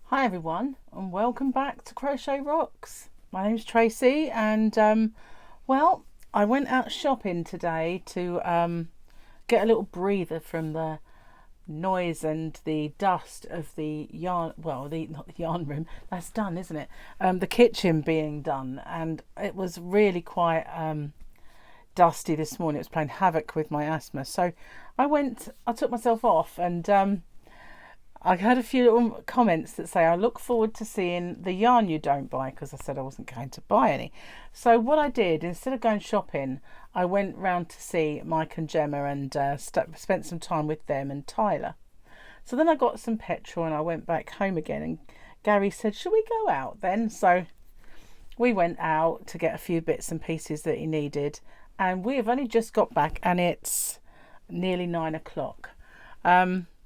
Hi everyone, and welcome back to Crochet Rocks. My name's Tracy, and well, I went out shopping today to get a little breather from the noise and the dust of the yarn. Well, not the yarn room. That's done, isn't it? The kitchen being done, and it was really quite dusty this morning. It was playing havoc with my asthma, so I took myself off and. I had a few little comments that say I look forward to seeing the yarn you don't buy, because I said I wasn't going to buy any. So what I did, instead of going shopping, I went round to see Mike and Gemma and spent some time with them and Tyler. So then I got some petrol and I went back home again, and Gary said, should we go out then? So we went out to get a few bits and pieces that he needed, and we have only just got back and it's nearly 9 o'clock.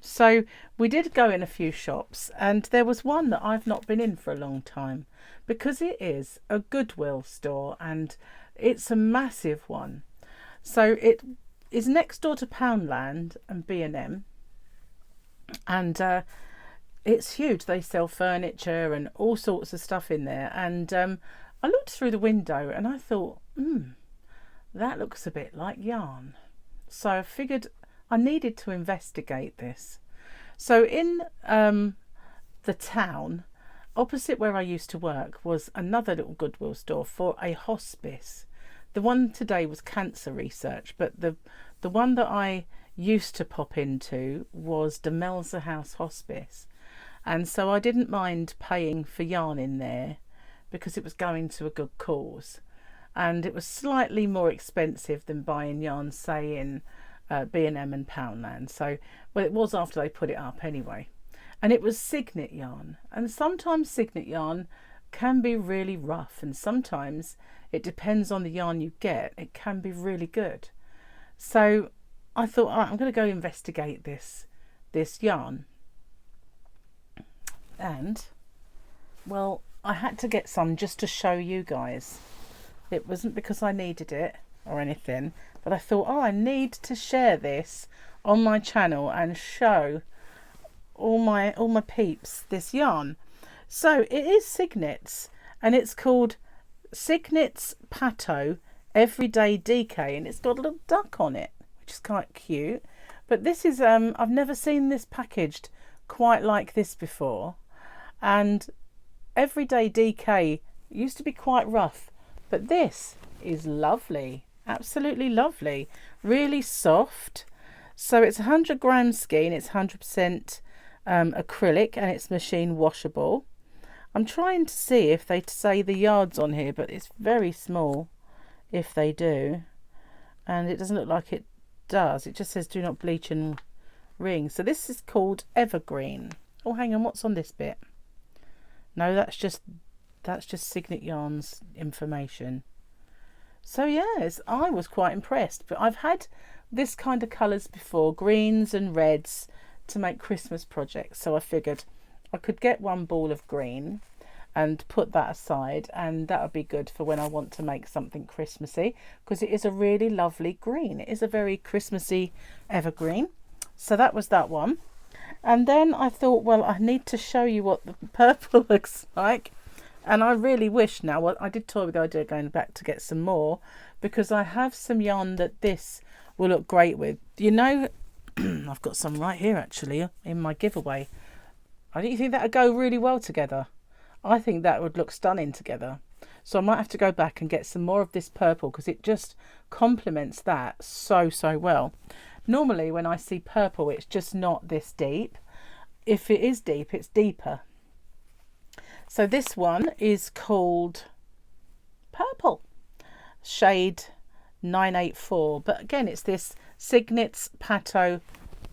So we did go in a few shops, and there was one that I've not been in for a long time, because it is a Goodwill store and it's a massive one. So it is next door to Poundland and B&M, and it's huge. They sell furniture and all sorts of stuff in there, and I looked through the window and I thought, that looks a bit like yarn. So I figured I needed to investigate this. So in the town opposite where I used to work was another little Goodwill store for a hospice. The one today was cancer research, but the one that I used to pop into was Demelza House Hospice, and so I didn't mind paying for yarn in there because it was going to a good cause, and it was slightly more expensive than buying yarn, say, in B&M and Poundland. So, well, it was after they put it up anyway. And it was Signet yarn. And sometimes Signet yarn can be really rough, and sometimes it depends on the yarn you get. It can be really good. So I thought, all right, I'm going to go investigate this yarn. And, well, I had to get some just to show you guys. It wasn't because I needed it or anything, but I thought, I need to share this on my channel and show all my peeps this yarn. So it is Signet's, and it's called Signet's Pato Everyday DK, and it's got a little duck on it, which is quite cute. But this is I've never seen this packaged quite like this before, and Everyday DK used to be quite rough, but this is lovely. Absolutely lovely, really soft. So it's 100 gram skein, it's 100% acrylic, and it's machine washable. I'm trying to see if they say the yards on here, but it's very small if they do, and it doesn't look like it does. It just says do not bleach and ring. So this is called Evergreen. Oh, hang on, what's on this bit? No, that's just Signet Yarn's information. So yes, I was quite impressed, but I've had this kind of colours before, greens and reds, to make Christmas projects. So I figured I could get one ball of green and put that aside, and that would be good for when I want to make something Christmassy, because it is a really lovely green. It is a very Christmassy evergreen. So that was that one. And then I thought, well, I need to show you what the purple looks like. And I really wish now, well, I did toy with the idea of going back to get some more, because I have some yarn that this will look great with. You know, I've got some right here actually in my giveaway. I don't think that would go really well together. I think that would look stunning together. So I might have to go back and get some more of this purple, because it just complements that so well. Normally when I see purple, it's just not this deep. If it is deep, it's deeper. So this one is called Purple, shade 984. But again, it's this Signet's Pato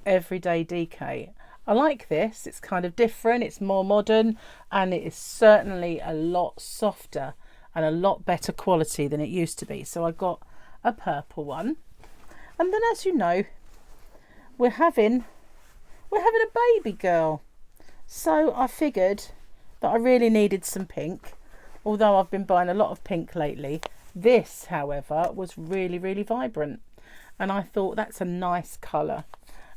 Everyday DK. I like this. It's kind of different. It's more modern, and it is certainly a lot softer and a lot better quality than it used to be. So I got a purple one. And then, as you know, we're having a baby girl. So I figured that I really needed some pink, although I've been buying a lot of pink lately. This, however, was really vibrant, and I thought that's a nice colour.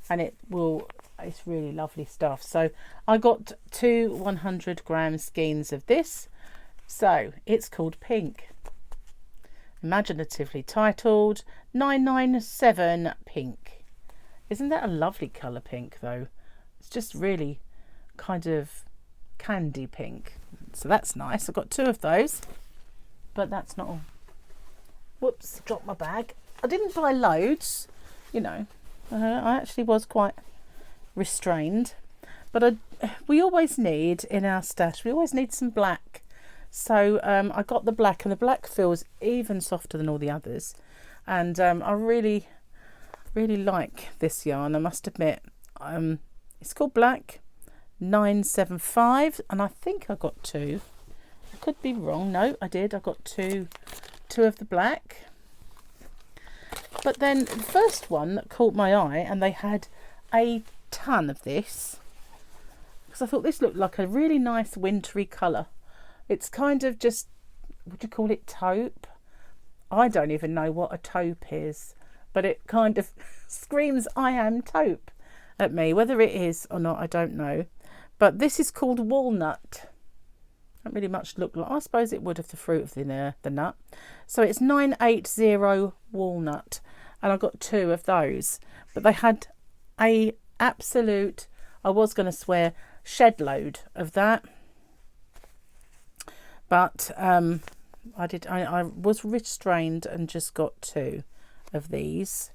and it's really lovely stuff. So I got 2 100-gram skeins of this. So it's called Pink, imaginatively titled 997 Pink. Isn't that a lovely colour, pink, though? It's just really kind of candy pink. So that's nice. I've got 2 of those, but that's not all. Whoops, dropped my bag. I didn't buy loads, you know. I actually was quite restrained, but we always need in our stash, we always need some black. So I got the black, and the black feels even softer than all the others, and I really like this yarn, I must admit. It's called Black 975, and I think I got 2. I could be wrong. No, I did. I got two of the black. But then the first one that caught my eye, and they had a ton of this, because I thought this looked like a really nice wintry colour. It's kind of just, would you call it taupe? I don't even know what a taupe is, but it kind of screams I am taupe at me. Whether it is or not, I don't know. But this is called Walnut. Don't really much look like, I suppose it would if the fruit of the nut. So it's 980 Walnut, and I got 2 of those. But they had a absolute, I was going to swear, shed load of that. But I was restrained and just got 2 of these.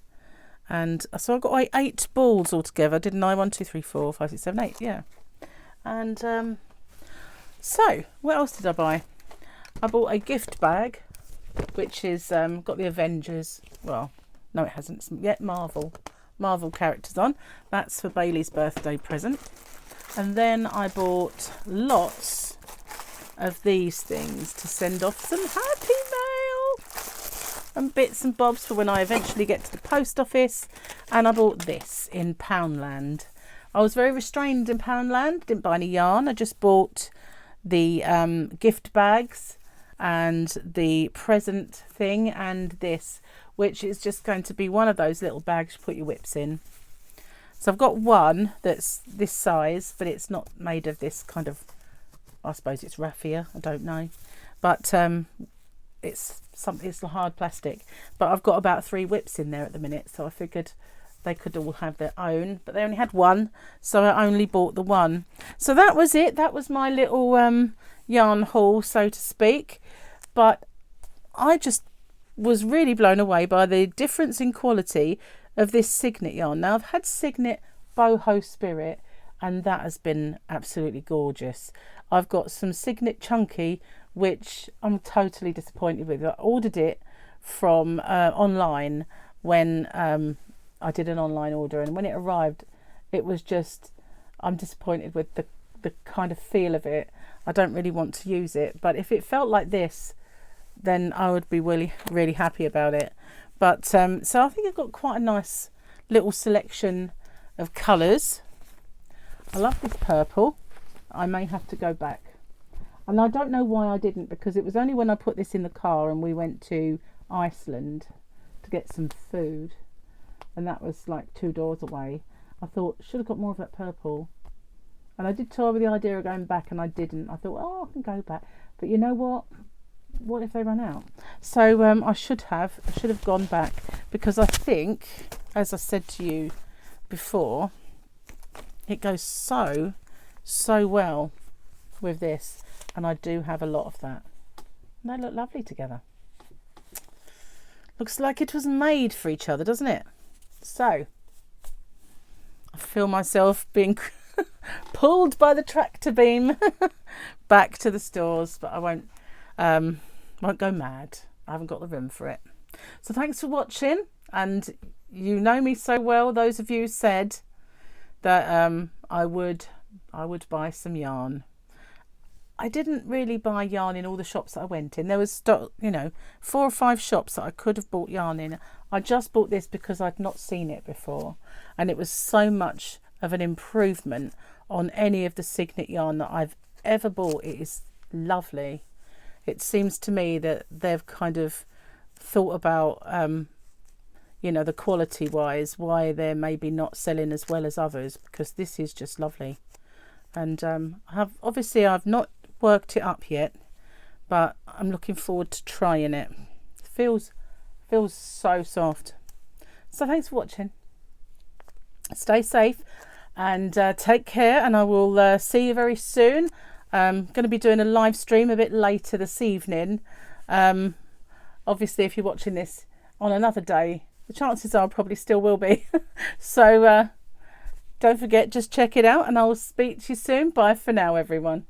And so I got 8 balls altogether, didn't I? 1, 2, 3, 4, 5, 6, 7, 8, yeah. And so what else did I buy? I bought a gift bag, which is got the Avengers. Well, no, it hasn't yet. Marvel characters on. That's for Bailey's birthday present. And then I bought lots of these things to send off some happy mail and bits and bobs for when I eventually get to the post office. And I bought this in Poundland. I was very restrained in Poundland, didn't buy any yarn. I just bought the gift bags and the present thing, and this, which is just going to be one of those little bags you put your whips in. So I've got one that's this size, but it's not made of this kind of, I suppose it's raffia, I don't know, but it's hard plastic. But I've got about 3 whips in there at the minute, so I figured they could all have their own, but they only had one, so I only bought the one. So that was it. That was my little yarn haul, so to speak. But I just was really blown away by the difference in quality of this Signet yarn. Now, I've had Signet Boho Spirit, and that has been absolutely gorgeous. I've got some Signet Chunky, which I'm totally disappointed with. I ordered it from online when I did an online order, and when it arrived, it was just, I'm disappointed with the kind of feel of it. I don't really want to use it, but if it felt like this, then I would be really, really happy about it. But so I think I've got quite a nice little selection of colours. I love this purple. I may have to go back, and I don't know why I didn't, because it was only when I put this in the car and we went to Iceland to get some food, and that was like 2 doors away. I thought, should have got more of that purple. And I did toy with the idea of going back, and I didn't. I thought, oh, I can go back. But you know what? What if they run out? So I should have gone back, because I think, as I said to you before, it goes so well with this. And I do have a lot of that. And they look lovely together. Looks like it was made for each other, doesn't it? So I feel myself being pulled by the tractor beam back to the stores, but I won't go mad. I haven't got the room for it. So thanks for watching, and you know me so well. Those of you said that I would buy some yarn. I didn't really buy yarn in all the shops that I went in. There was, 4 or 5 shops that I could have bought yarn in. I just bought this because I'd not seen it before, and it was so much of an improvement on any of the Signet yarn that I've ever bought. It is lovely. It seems to me that they've kind of thought about you know, the quality wise, why they're maybe not selling as well as others, because this is just lovely. And I've not worked it up yet, but I'm looking forward to trying it. It feels so soft. So thanks for watching. Stay safe and take care, and I will see you very soon. I'm going to be doing a live stream a bit later this evening. Obviously, if you're watching this on another day, the chances are I probably still will be. So don't forget, just check it out, and I will speak to you soon. Bye for now, everyone.